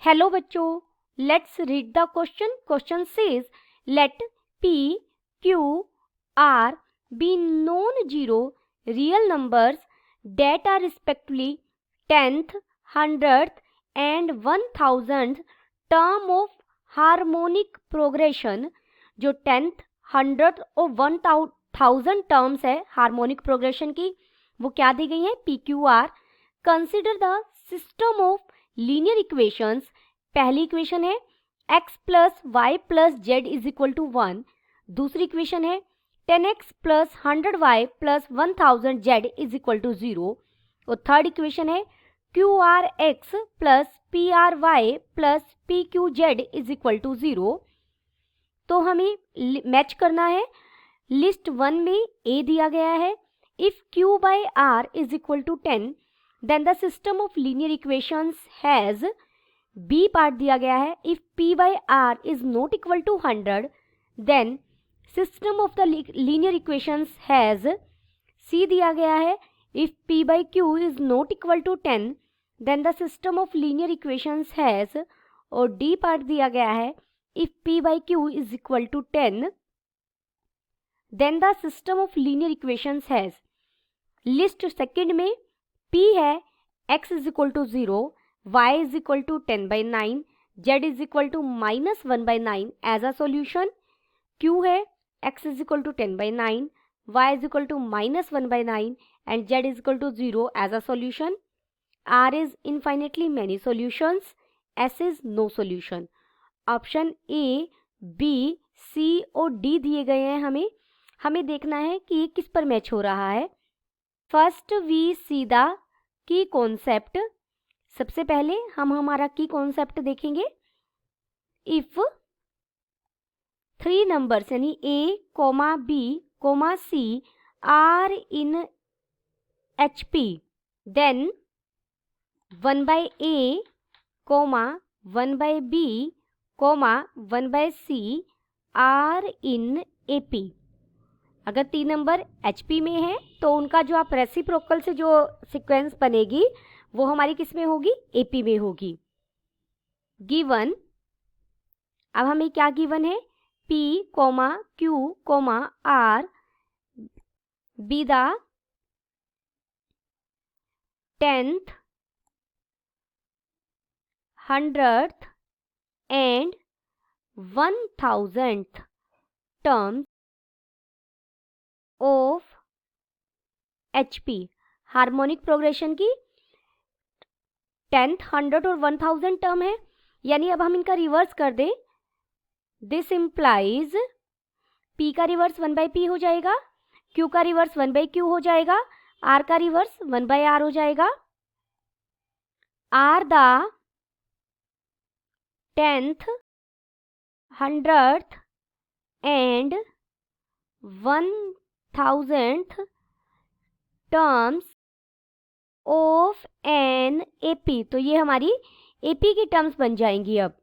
Hello बच्चों, let's read the question. Question says late p, q, r be non-zero real numbers that are respectively 10th, 100th and 1000th term of harmonic progression. जो 10th, 100th और 1000 terms है harmonic progression की, वो क्या दी गई है? p, q, r. Consider the system of linear equations. पहली equation है x plus y plus z is equal to 1. दूसरी इक्वेशन है 10x plus 100y plus 1000z is equal to 0. और थर्ड इक्वेशन है qrx plus pry plus pqz is equal to 0. तो हमें match करना है. लिस्ट 1 में a दिया गया है. If q by r is equal to 10 then the system of linear equations has. B part दिया गया है. If p by r is not equal to 100 then system of the linear equations has. C दिया गया है. If p by q is not equal to 10 then the system of linear equations has. और D part दिया गया है. If p by q is equal to 10 then the system of linear equations has. List second में p है x is equal to 0, y is equal to 10/9, z is equal to -1/9 as a solution. q है x is equal to 10/9, y is equal to -1/9 and z is equal to 0 as a solution. r is infinitely many solutions, s is no solution. Option A, B, C और D दिए गए हैं. हमें देखना है कि ये किस पर मैच हो रहा है. First we see the key concept. सबसे पहले हम हमारा की कॉन्सेप्ट देखेंगे. इफ 3 नंबर्स यानी a, b, c are in HP then 1 by a, 1 by b, 1 by c are in AP. अगर 3 नंबर HP में है तो उनका जो आप रेसिप्रोकल से जो सीक्वेंस बनेगी वो हमारी किस में होगी? AP में होगी. गिवन. अब हमें क्या गिवन है? P, Q, R be the 10th, 100th and 1000th terms of HP. Harmonic progression की 10th, 100 और 1000 टर्म है. यानी अब हम इनका रिवर्स कर दें. दिस इम्प्लाइज P का रिवर्स 1 बाई P हो जाएगा, Q का रिवर्स 1 बाई Q हो जाएगा, R का रिवर्स 1 बाई R हो जाएगा. R the 10th, 100th and 1000th terms of an AP. तो ये हमारी AP की टर्म्स बन जाएंगी. अब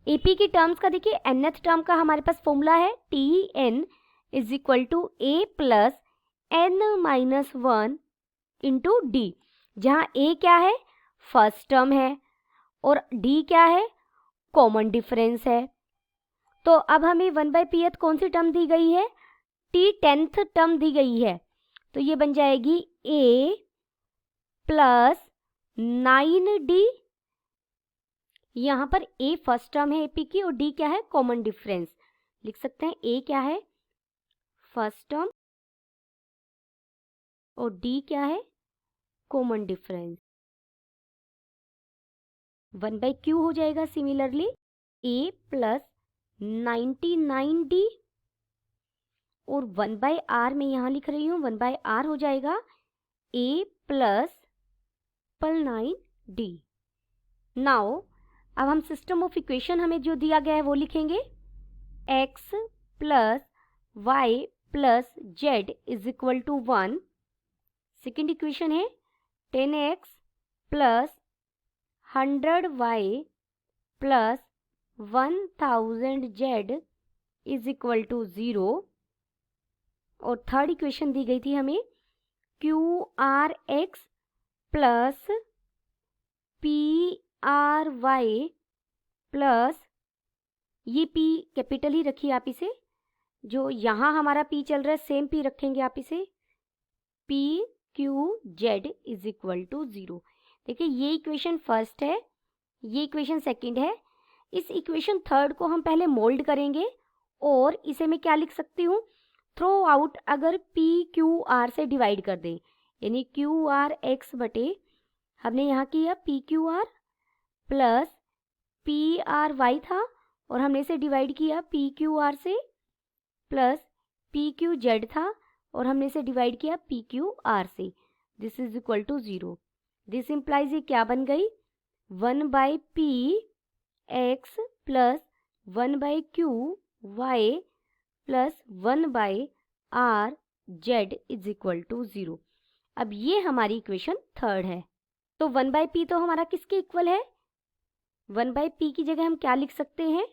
AP की टर्म्स का देखिए nth टर्म का हमारे पास फॉर्मूला है TN is equal to A plus n-1 into D. जहाँ A क्या है? फर्स्ट टर्म है और D क्या है? कॉमन डिफरेंस है. तो अब हमें 1 बाई Pth कौन सी टर्म दी गई है? T 10th टर्म दी गई है. तो ये बन जाएगी A प्लस 9D. यहाँ पर A फर्स्ट टर्म है AP की और D क्या है? Common difference. लिख सकते हैं A क्या है? फर्स्ट टर्म और D क्या है? Common difference. 1 बाई Q हो जाएगा सिमिलरली A प्लस 99D और 1 बाई R में यहाँ लिख रही हूँ 1 बाई R हो जाएगा A प्लस 9D. नाउ अब हम सिस्टम ऑफ इक्वेशन हमें जो दिया गया है वो लिखेंगे. x plus y plus z is equal to 1. Second equation है 10x plus 100y plus 1000z is equal to 0. और थर्ड इक्वेशन दी गई थी हमें QRX plus R y plus, ये पी कैपिटल ही रखिए आप इसे, जो यहाँ हमारा पी चल रहा है सेम पी रखेंगे आप इसे, P Q Z is equal to 0। देखिए ये इक्वेशन फर्स्ट है, ये इक्वेशन सेकंड है। इस इक्वेशन थर्ड को हम पहले मोल्ड करेंगे और इसे मैं क्या लिख सकती हूँ, थ्रो आउट अगर पी क्यू आर से डिवाइड कर दें, यानी क्यू आर एक्स बटे, हमने यहाँ किया P Q R plus P R Y था और हमने इसे डिवाइड किया पी क्यू आर से, प्लस पी क्यू जेड था और हमने इसे डिवाइड किया पी क्यू आर से। This is equal to 0। This implies ये क्या बन गई, 1 by P X plus 1 by Q Y plus 1 by R Z is equal to 0। अब ये हमारी इक्वेशन थर्ड है। तो 1 बाई पी तो हमारा किसके इक्वल है, 1 बाई पी की जगह हम क्या लिख सकते हैं,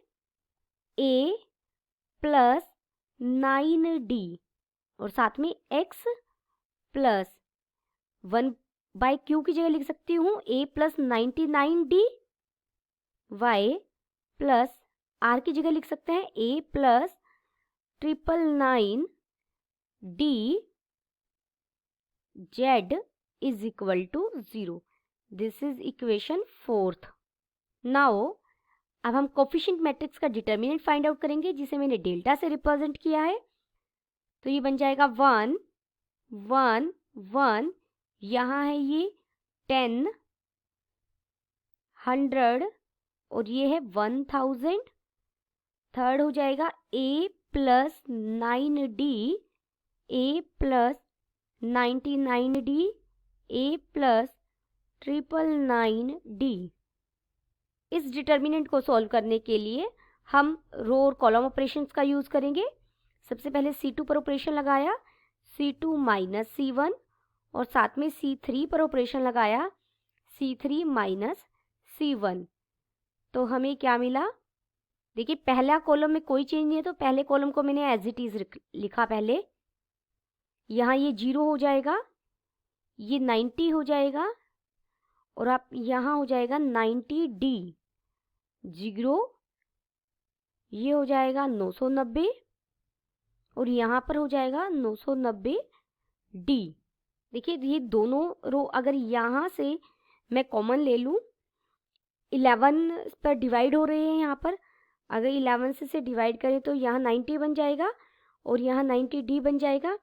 ए प्लस 9d और साथ में x प्लस 1 बाई क्यू की जगह लिख सकती हूँ a plus 99d, y plus r की जगह लिख सकते हैं a plus 999d z is equal to 0। This is equation fourth. Now अब हम कोफिशिएंट मैट्रिक्स का डिटर्मिनेंट फाइंड आउट करेंगे, जिसे मैंने डेल्टा से रिप्रेजेंट किया है। तो ये बन जाएगा 1 1 1, यहाँ है ये 10 100 और ये है 1000। थर्ड हो जाएगा a plus 9d, a plus 99d, a plus 999d। इस डिटर्मिनेंट को सॉल्व करने के लिए हम रो और कॉलम ऑपरेशंस का यूज़ करेंगे। सबसे पहले C2 पर ऑपरेशन लगाया, C2 माइनस C1 और साथ में C3 पर ऑपरेशन लगाया, C3 माइनस C1। तो हमें क्या मिला, देखिए पहला कॉलम में कोई चेंज नहीं है तो पहले कॉलम को मैंने एज इट इज लिखा पहले। यहाँ ये 0 हो जाएगा, ये 90 हो जाएगा और आप यहाँ हो जाएगा 90d 0, ये हो जाएगा 990 और यहाँ पर हो जाएगा 990d। देखिए ये दोनों रो अगर यहाँ से मैं कॉमन ले लूँ, 11 पर डिवाइड हो रहे हैं यहाँ पर, अगर 11 से डिवाइड करें तो यहाँ 90 बन जाएगा और यहाँ 90d बन जाएगा,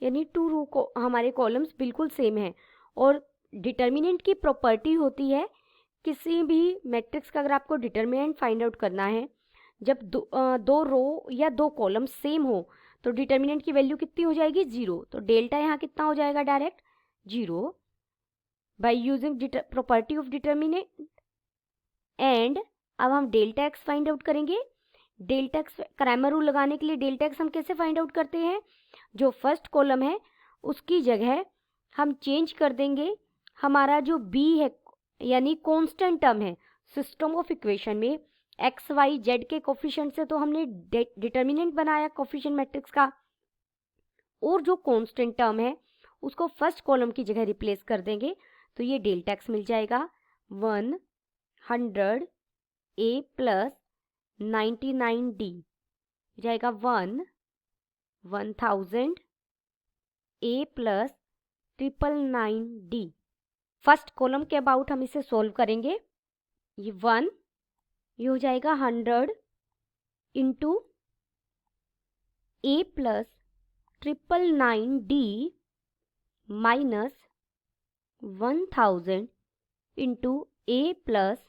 यानी टू रो को हमारे कॉलम्स बिल्कुल सेम हैं। और डिटर्मिनेंट की प्रॉपर्टी होती है किसी भी मैट्रिक्स का, अगर आपको डिटर्मिनेंट फाइंड आउट करना है, जब दो रो या दो कॉलम सेम हो तो डिटर्मिनेंट की वैल्यू कितनी हो जाएगी, 0। तो डेल्टा यहाँ कितना हो जाएगा, direct 0 by using property of determinant. And अब हम डेल्टा एक्स फाइंड आउट करेंगे। डेल्टा एक्स क्रैमर रूल लगाने के लिए डेल्टा एक्स हम कैसे फाइंड आउट करते हैं, जो फर्स्ट कॉलम है उसकी जगह हम चेंज कर देंगे हमारा जो b है, यानी कांस्टेंट टर्म है सिस्टम ऑफ इक्वेशन में, एक्स वाई जेड के कोफिशिएंट से तो हमने डिटर्मिनेंट बनाया कोफिशिएंट मैट्रिक्स का, और जो कांस्टेंट टर्म है उसको फर्स्ट कॉलम की जगह रिप्लेस कर देंगे। तो ये डेल्टा एक्स मिल जाएगा 100 a प्लस 99d जाएगा 1000 a plus 999d। First column के अबाउट हम इसे सॉल्व करेंगे। ये 1, ये हो जाएगा 100 into a plus 999d minus 1000 into a plus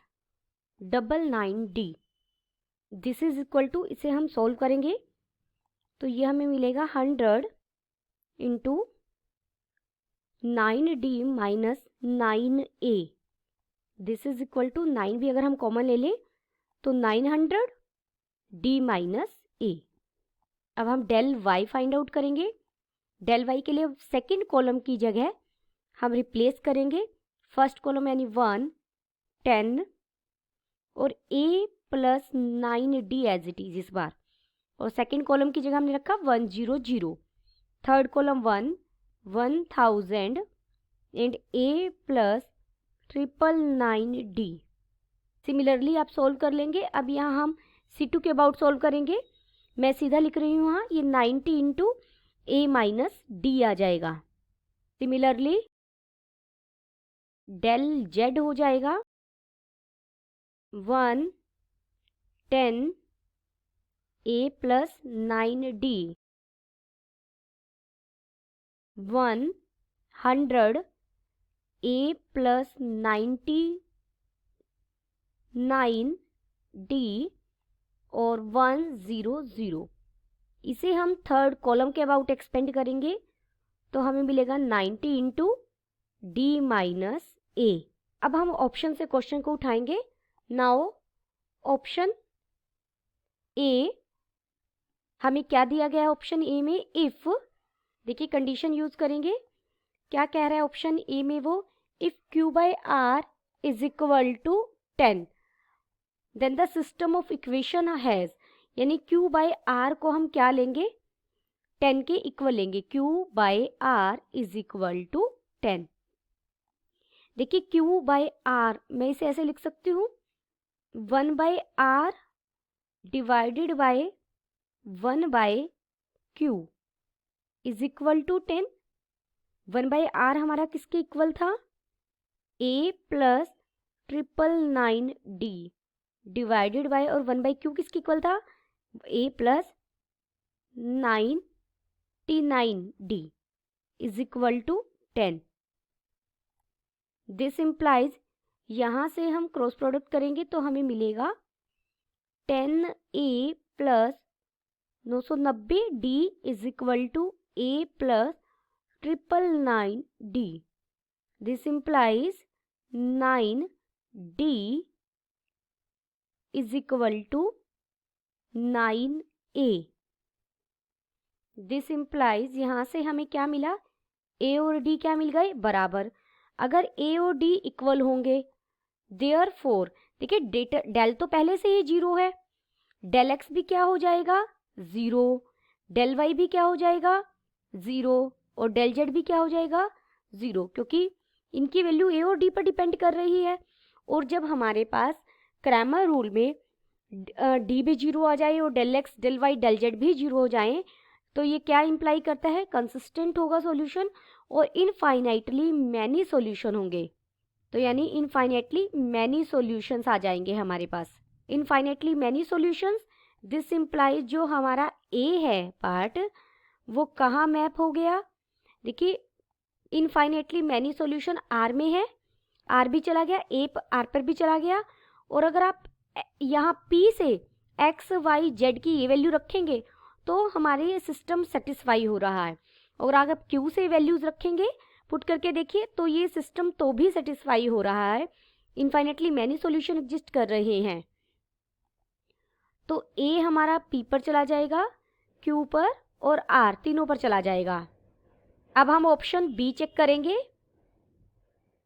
999d। This is equal to, इसे हम सॉल्व करेंगे तो ये हमें मिलेगा 100 into 9d minus 9a। This is equal to 9 भी अगर हम कॉमन ले लें तो 900 d माइनस a। अब हम डेल y फाइंड आउट करेंगे। डेल y के लिए सेकंड कॉलम की जगह हम रिप्लेस करेंगे फर्स्ट कॉलम, यानी 1 10 और a plus 9d as it is इस बार, और सेकंड कॉलम की जगह हमने रखा 100। Third column 1000 and a plus 999d similarly आप सोल्व कर लेंगे। अब यहाँ हम C2 के अबाउट सोल्व करेंगे। मैं सीधा लिख रही हूँ, यहाँ ये 90 इंटू A माइनस डी आ जाएगा। सिमिलरली डेल Z हो जाएगा 1 10 A plus 9D 100 A plus 99D और 100। इसे हम थर्ड कॉलम के अबाउट एक्सपेंड करेंगे तो हमें मिलेगा 90 इंटू डी माइनस ए। अब हम ऑप्शन से क्वेश्चन को उठाएंगे। नाउ ऑप्शन ए, हमें क्या दिया गया है ऑप्शन ए में? इफ, देखिए कंडीशन यूज करेंगे। क्या कह रहा है ऑप्शन ए में वो? If Q by R is equal to 10 then the system of equation has, यानी Q बाय R को हम क्या लेंगे? 10 के इक्वल लेंगे। Q by R is equal to 10। देखिए Q बाय R मैं इसे ऐसे लिख सकती हूँ 1 by R divided by 1 by Q is equal to 10। 1 by R हमारा किसके इक्वल था? A plus 999D divided by, और 1 बाय Q किसके इक्वल था? A plus 99D is equal to 10। This implies, यहाँ से हम क्रॉस प्रोडक्ट करेंगे तो हमें मिलेगा 10A plus 990D is equal to A plus 999D। This implies 9D is equal to 9A। This implies, यहाँ से हमें क्या मिला? A और D क्या मिल गए? बराबर। अगर A और D इक्वल होंगे देयरफॉर, देखिए डेल तो पहले से ही 0 है, डेल एक्स भी क्या हो जाएगा? 0, डेल वाई भी क्या हो जाएगा? 0, और डेल जेड भी क्या हो जाएगा? 0, क्योंकि इनकी वैल्यू A और D पर डिपेंड कर रही है। और जब हमारे पास क्रैमर रूल में D भी 0 आ जाए और del X, del Y, del Z भी 0 हो जाए तो ये क्या इंप्लाई करता है? कंसिस्टेंट होगा सॉल्यूशन और इनफाइनाइटली मैनी सॉल्यूशन होंगे। तो यानी इनफाइनाइटली मैनी सॉल्यूशंस आ जाएंगे हमारे पास। Infinitely many solutions, this implies जो हमारा ए है पार्ट वो कहाँ मैप हो गया? देखिए इनफाइनाइटली मैनी सॉल्यूशन आर में है, आर भी चला गया, ए आर पर भी चला गया। और अगर आप यहाँ पी से एक्स वाई जेड की ये वैल्यू रखेंगे तो हमारे ये सिस्टम सेटिस्फाई हो रहा है। और अगर आप क्यू से वैल्यूज रखेंगे पुट करके देखिए तो ये सिस्टम तो भी सेटिस्फाई हो रहा है। इनफाइनाइटली मैनी सॉल्यूशन एग्जिस्ट कर रहे हैं। तो ए हमारा पी पर चला जाएगा, क्यू पर और आर तीनों पर चला जाएगा। अब हम ऑप्शन बी चेक करेंगे।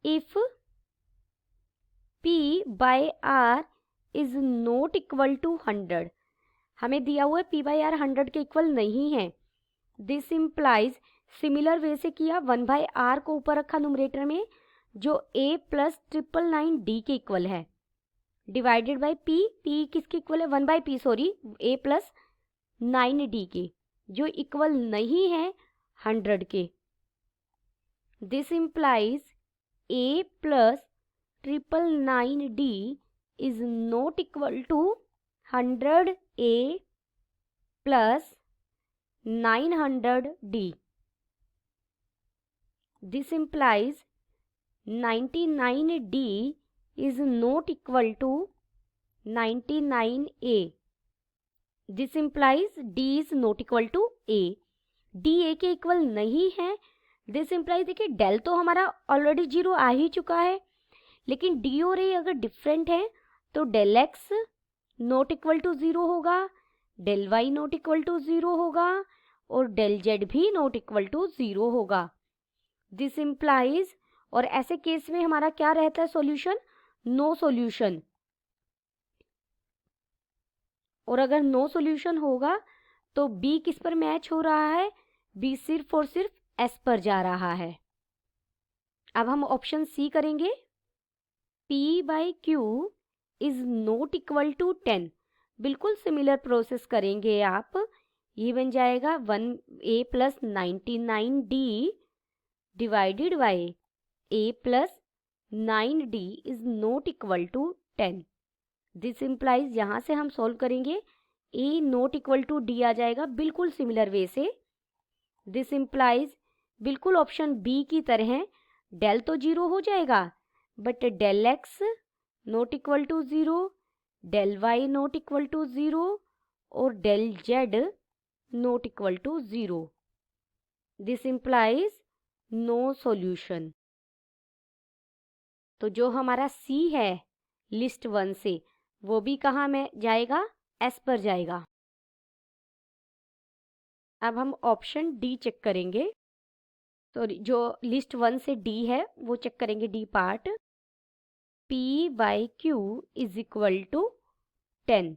If P by R is not equal to 100, हमें दिया हुआ है पी बाई आर 100 के इक्वल नहीं है। दिस इम्प्लाइज, सिमिलर वे से किया, 1 बाई आर को ऊपर रखा न्यूमरेटर में जो A प्लस 999D के इक्वल है, डिवाइडेड बाई P, P किसके इक्वल है? 1 by P, sorry, A plus 9D के, जो इक्वल नहीं है 100 के। This implies A plus 999D is not equal to 100A plus 900D। This implies 99D is not equal to 99A. This implies D is not equal to A. D A के equal नहीं है। This implies, देखिए del तो हमारा already 0 आ ही चुका है, लेकिन D और A अगर डिफरेंट है तो del X not equal to 0 होगा, del Y not equal to 0 होगा और डेल जेड भी नॉट इक्वल टू 0 होगा। दिस इम्प्लाइज, और ऐसे केस में हमारा क्या रहता है सॉल्यूशन? No solution. और अगर नो सॉल्यूशन होगा तो बी किस पर मैच हो रहा है? बी सिर्फ और सिर्फ एस पर जा रहा है। अब हम ऑप्शन सी करेंगे। P by Q is not equal to 10। बिल्कुल सिमिलर प्रोसेस करेंगे आप। ये बन जाएगा 1a plus 99d divided by a plus 9d is not equal to 10। This implies यहाँ से हम सॉल्व करेंगे a not equal to d आ जाएगा बिल्कुल सिमिलर वे से। दिस इम्प्लाइज बिल्कुल ऑप्शन बी की तरह डेल तो 0 हो जाएगा, but del x not equal to 0, del y not equal to 0 और del z not equal to 0। This implies no solution. तो जो हमारा C है लिस्ट 1 से, वो भी कहाँ में जाएगा, S पर जाएगा। अब हम ऑप्शन डी चेक करेंगे। तो जो लिस्ट 1 से डी है वो चेक करेंगे, D part. P by Q is equal to 10।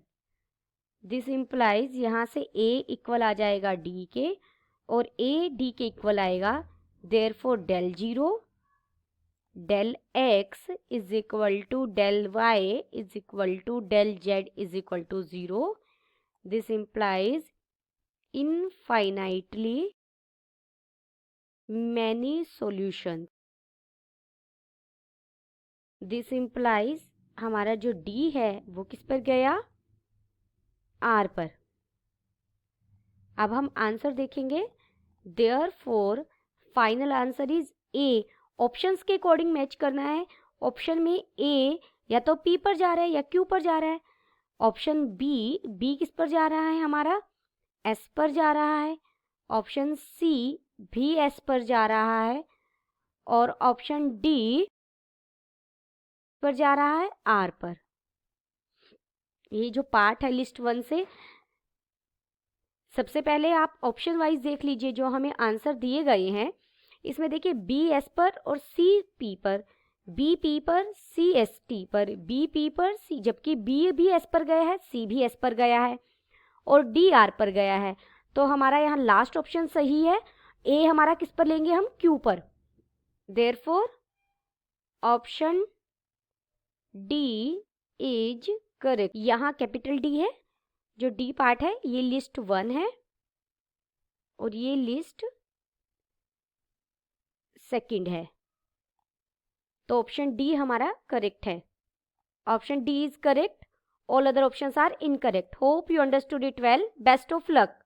This implies यहाँ से A इक्वल आ जाएगा D के और A D के इक्वल आएगा। Therefore del 0 del x is equal to del y is equal to del z is equal to 0। This implies infinitely many solutions। This implies हमारा जो D है वो किस पर गया, R पर। अब हम आंसर देखेंगे। Therefore final answer is A। Options के अकॉर्डिंग मैच करना है। ऑप्शन में A या तो P पर जा रहा है या Q पर जा रहा है। ऑप्शन B किस पर जा रहा है, हमारा S पर जा रहा है। ऑप्शन C भी S पर जा रहा है और ऑप्शन D पर जा रहा है R पर। ये जो पार्ट है लिस्ट 1 से, सबसे पहले आप ऑप्शन वाइज देख लीजिए जो हमें आंसर दिए गए हैं। इसमें देखिए B S पर और C P पर, B P पर, C S T पर, B P पर C, जबकि B भी S पर गया है, C भी S पर गया है और D R पर गया है। तो हमारा यहाँ लास्ट ऑप्शन सही है। A हमारा किस पर लेंगे हम, Q पर। Therefore option D is correct. यहाँ कैपिटल D है, जो D पार्ट है ये लिस्ट 1 है और ये लिस्ट 2 है। तो ऑप्शन D हमारा करेक्ट है। Option D is correct, all other options are incorrect. Hope you understood it well. Best of luck.